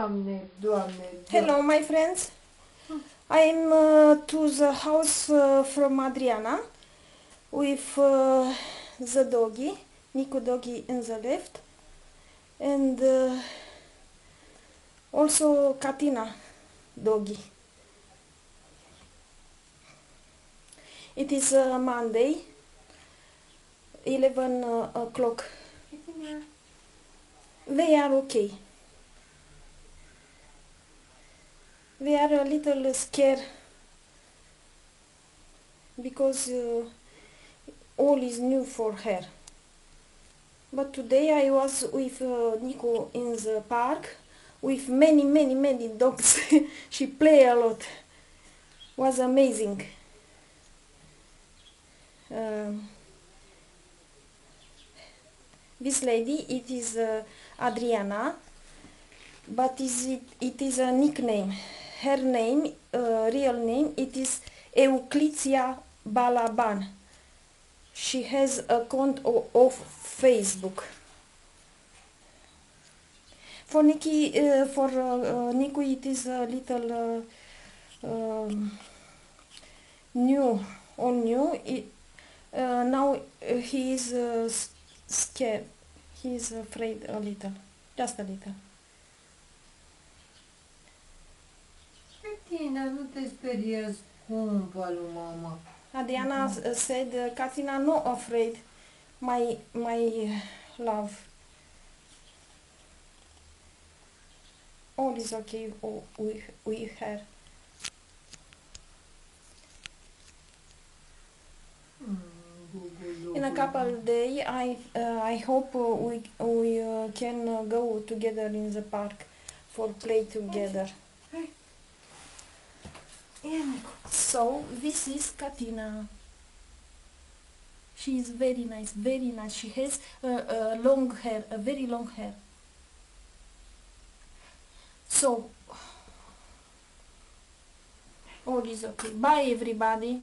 Doamne, Doamne, Hello, my friends. I'm to the house from Adriana with the doggy, Nico doggy in the left, and also Katina doggy. It is Monday, 11 o'clock. They are okay. They are a little scared because all is new for her. But today I was with Nico in the park with many dogs. She play a lot. Was amazing. Um, this lady, it is Adriana, but it is a nickname. Her name, real name, it is Euclitia Balaban. She has a account of Facebook. For Nico, it is a little new, all new. Now he is scared. He is afraid a little, just a little. Pe tine, nu te speria, scumpă lui mama. Adriana said, Katina, not afraid, my love. All is okay with her. In a couple of days, I hope we can go together in the park for play together. So this is Katina. She is very nice, very nice. She has long hair, a very long hair. So all is okay. Bye everybody.